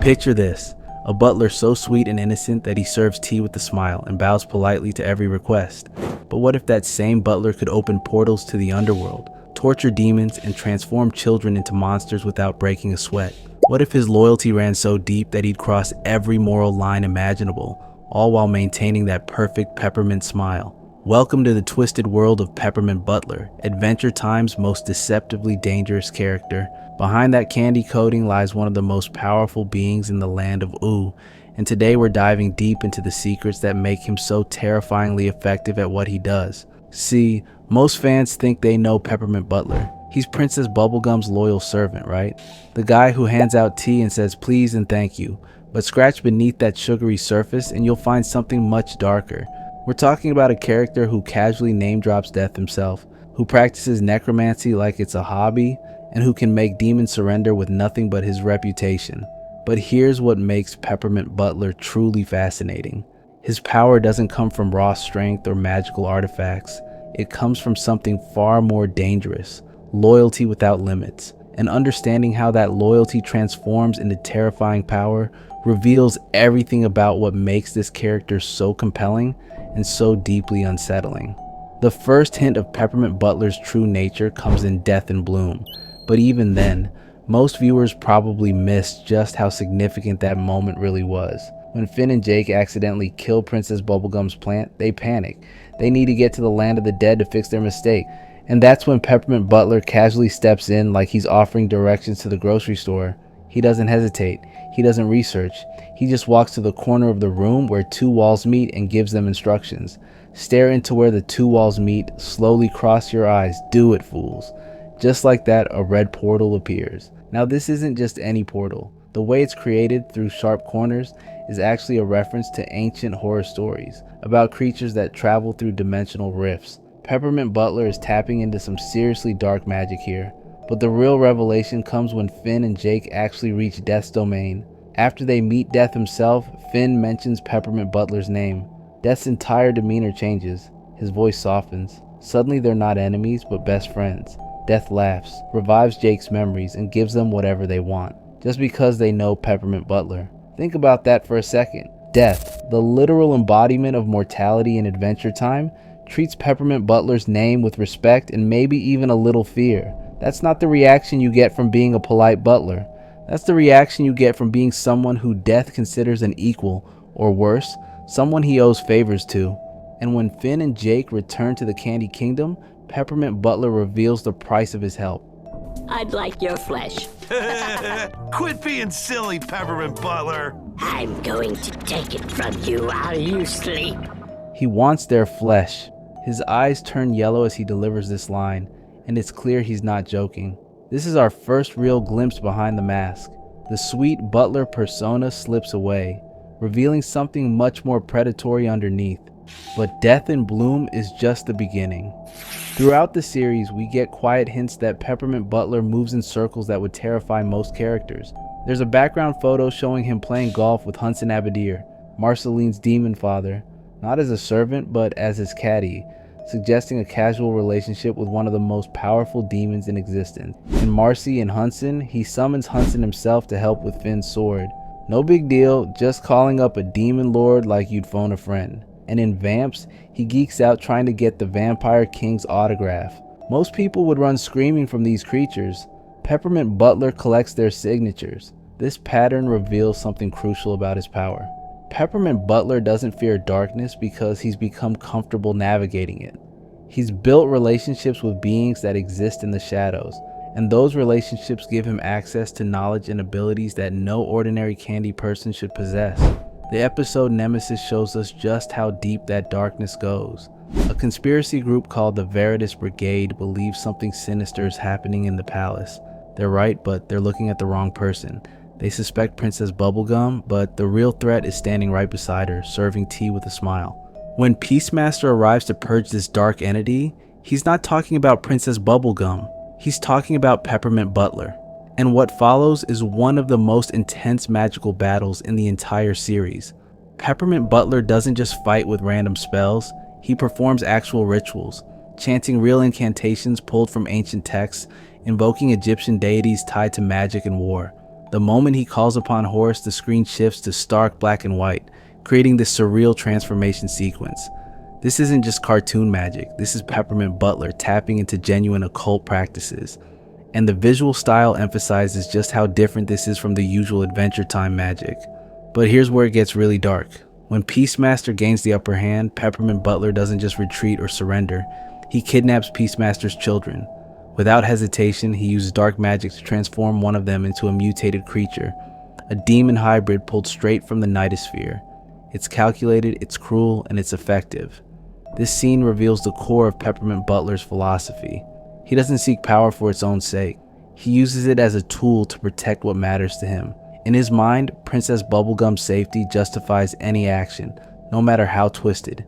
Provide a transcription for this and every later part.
Picture this, a butler so sweet and innocent that he serves tea with a smile and bows politely to every request. But what if that same butler could open portals to the underworld, torture demons, and transform children into monsters without breaking a sweat? What if his loyalty ran so deep that he'd cross every moral line imaginable, all while maintaining that perfect peppermint smile? Welcome to the twisted world of Peppermint Butler, Adventure Time's most deceptively dangerous character. Behind that candy coating lies one of the most powerful beings in the land of Ooh, and today we're diving deep into the secrets that make him so terrifyingly effective at what he does. See, most fans think they know Peppermint Butler. He's Princess Bubblegum's loyal servant, right? The guy who hands out tea and says please and thank you. But scratch beneath that sugary surface and you'll find something much darker. We're talking about a character who casually name drops death himself, who practices necromancy like it's a hobby, and who can make demons surrender with nothing but his reputation. But here's what makes Peppermint Butler truly fascinating. His power doesn't come from raw strength or magical artifacts. It comes from something far more dangerous, loyalty without limits. And understanding how that loyalty transforms into terrifying power reveals everything about what makes this character so compelling and so deeply unsettling. The first hint of Peppermint Butler's true nature comes in Death in Bloom, but even then, most viewers probably missed just how significant that moment really was. When Finn and Jake accidentally kill Princess Bubblegum's plant, they panic. They need to get to the land of the dead to fix their mistake. And that's when Peppermint Butler casually steps in like he's offering directions to the grocery store. He doesn't hesitate. He doesn't research. He just walks to the corner of the room where two walls meet and gives them instructions. Stare into where the two walls meet, slowly cross your eyes, do it, fools. Just like that, a red portal appears. Now this isn't just any portal. The way it's created through sharp corners is actually a reference to ancient horror stories about creatures that travel through dimensional rifts. Peppermint Butler is tapping into some seriously dark magic here. But the real revelation comes when Finn and Jake actually reach Death's domain. After they meet Death himself, Finn mentions Peppermint Butler's name. Death's entire demeanor changes. His voice softens. Suddenly they're not enemies, but best friends. Death laughs, revives Jake's memories, and gives them whatever they want, just because they know Peppermint Butler. Think about that for a second. Death, the literal embodiment of mortality in Adventure Time, treats Peppermint Butler's name with respect and maybe even a little fear. That's not the reaction you get from being a polite butler. That's the reaction you get from being someone who Death considers an equal, or worse, someone he owes favors to. And when Finn and Jake return to the Candy Kingdom, Peppermint Butler reveals the price of his help. I'd like your flesh. Quit being silly, Peppermint Butler. I'm going to take it from you while you sleep. He wants their flesh. His eyes turn yellow as he delivers this line, and it's clear he's not joking. This is our first real glimpse behind the mask. The sweet butler persona slips away, revealing something much more predatory underneath. But Death in Bloom is just the beginning. Throughout the series, we get quiet hints that Peppermint Butler moves in circles that would terrify most characters. There's a background photo showing him playing golf with Hunson Abadir, Marceline's demon father, not as a servant but as his caddy, suggesting a casual relationship with one of the most powerful demons in existence. In Marcy and Hunson, he summons Hunson himself to help with Finn's sword. No big deal, just calling up a demon lord like you'd phone a friend. And in Vamps, he geeks out trying to get the Vampire King's autograph. Most people would run screaming from these creatures. Peppermint Butler collects their signatures. This pattern reveals something crucial about his power. Peppermint Butler doesn't fear darkness because he's become comfortable navigating it. He's built relationships with beings that exist in the shadows, and those relationships give him access to knowledge and abilities that no ordinary candy person should possess. The episode Nemesis shows us just how deep that darkness goes. A conspiracy group called the Veritas Brigade believes something sinister is happening in the palace. They're right, but they're looking at the wrong person. They suspect Princess Bubblegum, but the real threat is standing right beside her, serving tea with a smile. When Peacemaster arrives to purge this dark entity, he's not talking about Princess Bubblegum. He's talking about Peppermint Butler. And what follows is one of the most intense magical battles in the entire series. Peppermint Butler doesn't just fight with random spells, he performs actual rituals, chanting real incantations pulled from ancient texts, invoking Egyptian deities tied to magic and war. The moment he calls upon Horus, the screen shifts to stark black and white, creating this surreal transformation sequence. This isn't just cartoon magic, this is Peppermint Butler tapping into genuine occult practices. And the visual style emphasizes just how different this is from the usual Adventure Time magic. But here's where it gets really dark. When Peacemaster gains the upper hand, Peppermint Butler doesn't just retreat or surrender, he kidnaps Peacemaster's children. Without hesitation, he uses dark magic to transform one of them into a mutated creature, a demon hybrid pulled straight from the Nightosphere. It's calculated, it's cruel, and it's effective. This scene reveals the core of Peppermint Butler's philosophy. He doesn't seek power for its own sake. He uses it as a tool to protect what matters to him. In his mind, Princess Bubblegum's safety justifies any action, no matter how twisted.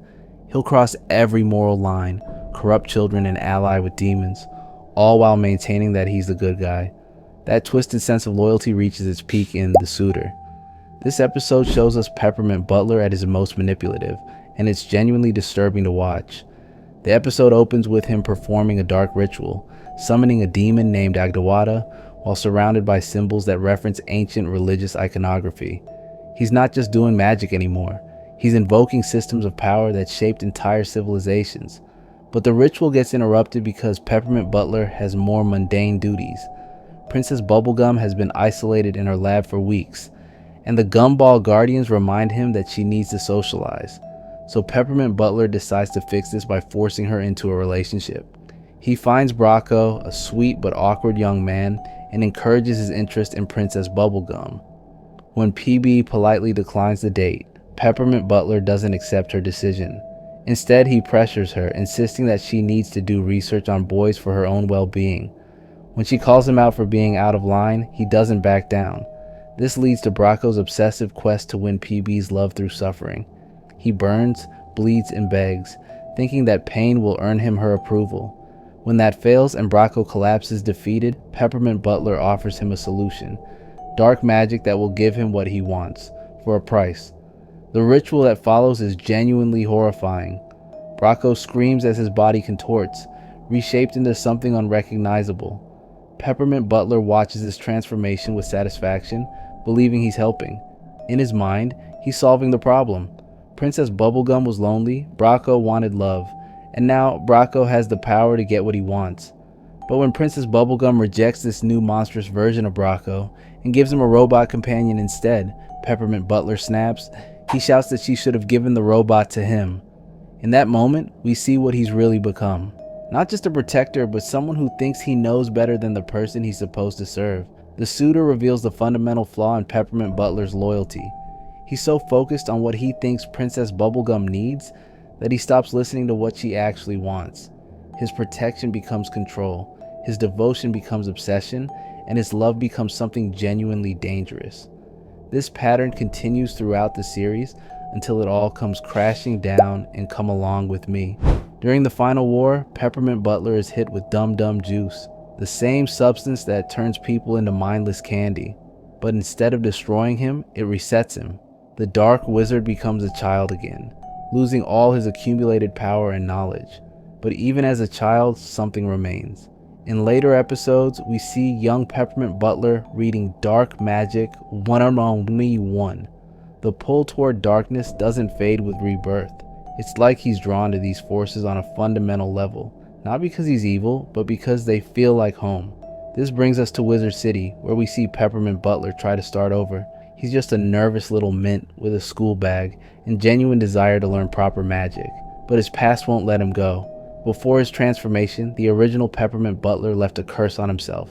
He'll cross every moral line, corrupt children and ally with demons, all while maintaining that he's the good guy. That twisted sense of loyalty reaches its peak in The Suitor. This episode shows us Peppermint Butler at his most manipulative, and it's genuinely disturbing to watch. The episode opens with him performing a dark ritual, summoning a demon named Agdawada, while surrounded by symbols that reference ancient religious iconography. He's not just doing magic anymore, he's invoking systems of power that shaped entire civilizations. But the ritual gets interrupted because Peppermint Butler has more mundane duties. Princess Bubblegum has been isolated in her lab for weeks, and the Gumball Guardians remind him that she needs to socialize. So Peppermint Butler decides to fix this by forcing her into a relationship. He finds Bracco, a sweet but awkward young man, and encourages his interest in Princess Bubblegum. When PB politely declines the date, Peppermint Butler doesn't accept her decision. Instead, he pressures her, insisting that she needs to do research on boys for her own well-being. When she calls him out for being out of line, he doesn't back down. This leads to Bracco's obsessive quest to win PB's love through suffering. He burns, bleeds, and begs, thinking that pain will earn him her approval. When that fails and Bracco collapses defeated, Peppermint Butler offers him a solution: dark magic that will give him what he wants, for a price. The ritual that follows is genuinely horrifying. Bracco screams as his body contorts, reshaped into something unrecognizable. Peppermint Butler watches this transformation with satisfaction, believing he's helping. In his mind, he's solving the problem. Princess Bubblegum was lonely, Bracco wanted love, and now Bracco has the power to get what he wants. But when Princess Bubblegum rejects this new monstrous version of Bracco and gives him a robot companion instead, Peppermint Butler snaps. He shouts that she should have given the robot to him. In that moment, we see what he's really become. Not just a protector, but someone who thinks he knows better than the person he's supposed to serve. The Suitor reveals the fundamental flaw in Peppermint Butler's loyalty. He's so focused on what he thinks Princess Bubblegum needs that he stops listening to what she actually wants. His protection becomes control, his devotion becomes obsession, and his love becomes something genuinely dangerous. This pattern continues throughout the series until it all comes crashing down and Come Along With Me. During the final war, Peppermint Butler is hit with Dum Dum Juice, the same substance that turns people into mindless candy. But instead of destroying him, it resets him. The Dark Wizard becomes a child again, losing all his accumulated power and knowledge. But even as a child, something remains. In later episodes, we see young Peppermint Butler reading dark magic one on only one. The pull toward darkness doesn't fade with rebirth. It's like he's drawn to these forces on a fundamental level, not because he's evil, but because they feel like home. This brings us to Wizard City, where we see Peppermint Butler try to start over. He's just a nervous little mint with a school bag and genuine desire to learn proper magic, but his past won't let him go. Before his transformation, the original Peppermint Butler left a curse on himself,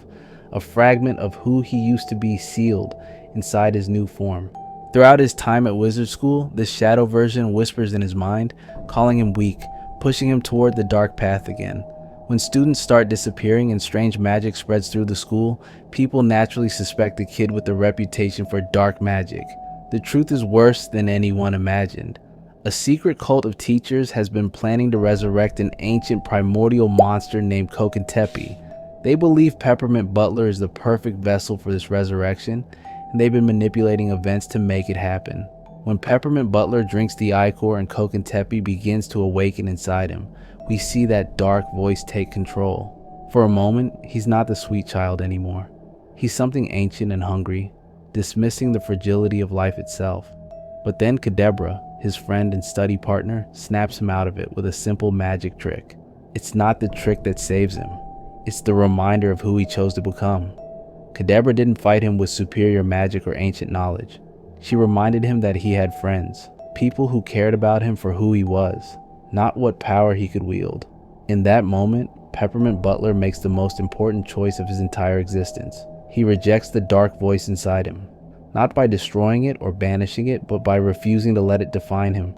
a fragment of who he used to be sealed inside his new form. Throughout his time at wizard school, this shadow version whispers in his mind, calling him weak, pushing him toward the dark path again. When students start disappearing and strange magic spreads through the school, people naturally suspect the kid with the reputation for dark magic. The truth is worse than anyone imagined. A secret cult of teachers has been planning to resurrect an ancient primordial monster named Kokentepe. They believe Peppermint Butler is the perfect vessel for this resurrection, and they've been manipulating events to make it happen. When Peppermint Butler drinks the ichor and Kokentepe begins to awaken inside him, we see that dark voice take control. For a moment, he's not the sweet child anymore. He's something ancient and hungry, dismissing the fragility of life itself. But then Kadebra, his friend and study partner, snaps him out of it with a simple magic trick. It's not the trick that saves him. It's the reminder of who he chose to become. Kadebra didn't fight him with superior magic or ancient knowledge. She reminded him that he had friends, people who cared about him for who he was, not what power he could wield. In that moment, Peppermint Butler makes the most important choice of his entire existence. He rejects the dark voice inside him, not by destroying it or banishing it, but by refusing to let it define him.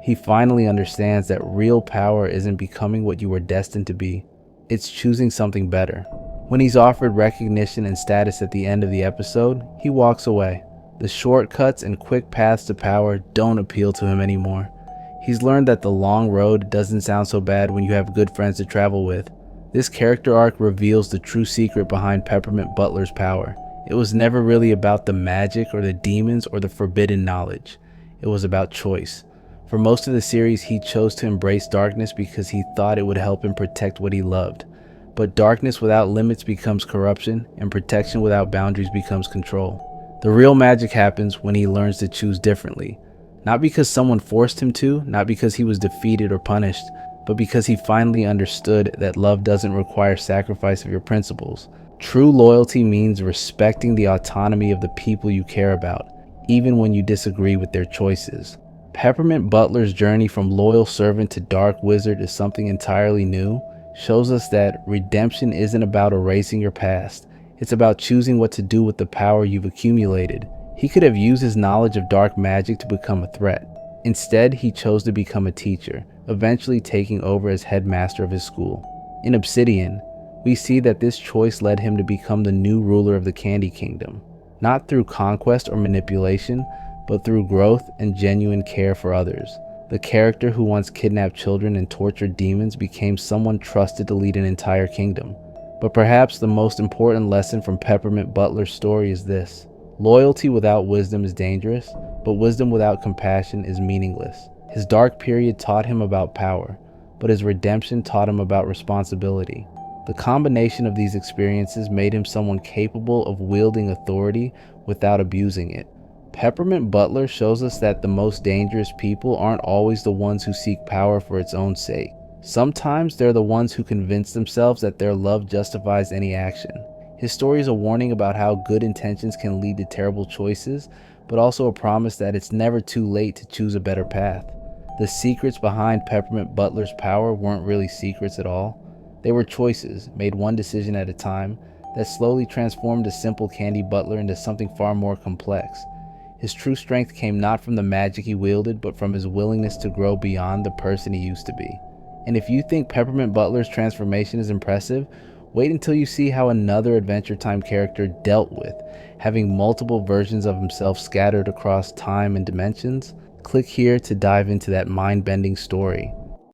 He finally understands that real power isn't becoming what you were destined to be. It's choosing something better. When he's offered recognition and status at the end of the episode, he walks away. The shortcuts and quick paths to power don't appeal to him anymore. He's learned that the long road doesn't sound so bad when you have good friends to travel with. This character arc reveals the true secret behind Peppermint Butler's power. It was never really about the magic or the demons or the forbidden knowledge. It was about choice. For most of the series, he chose to embrace darkness because he thought it would help him protect what he loved. But darkness without limits becomes corruption, and protection without boundaries becomes control. The real magic happens when he learns to choose differently. Not because someone forced him to, not because he was defeated or punished, but because he finally understood that love doesn't require sacrifice of your principles. True loyalty means respecting the autonomy of the people you care about, even when you disagree with their choices. Peppermint Butler's journey from loyal servant to dark wizard is something entirely new. Shows us that redemption isn't about erasing your past. It's about choosing what to do with the power you've accumulated. He could have used his knowledge of dark magic to become a threat. Instead, he chose to become a teacher, eventually taking over as headmaster of his school. In Obsidian, we see that this choice led him to become the new ruler of the Candy Kingdom, not through conquest or manipulation, but through growth and genuine care for others. The character who once kidnapped children and tortured demons became someone trusted to lead an entire kingdom. But perhaps the most important lesson from Peppermint Butler's story is this: loyalty without wisdom is dangerous, but wisdom without compassion is meaningless. His dark period taught him about power, but his redemption taught him about responsibility. The combination of these experiences made him someone capable of wielding authority without abusing it. Peppermint Butler shows us that the most dangerous people aren't always the ones who seek power for its own sake. Sometimes they're the ones who convince themselves that their love justifies any action. His story is a warning about how good intentions can lead to terrible choices, but also a promise that it's never too late to choose a better path. The secrets behind Peppermint Butler's power weren't really secrets at all. They were choices, made one decision at a time, that slowly transformed a simple Candy Butler into something far more complex. His true strength came not from the magic he wielded, but from his willingness to grow beyond the person he used to be. And if you think Peppermint Butler's transformation is impressive, wait until you see how another Adventure Time character dealt with having multiple versions of himself scattered across time and dimensions. Click here to dive into that mind-bending story.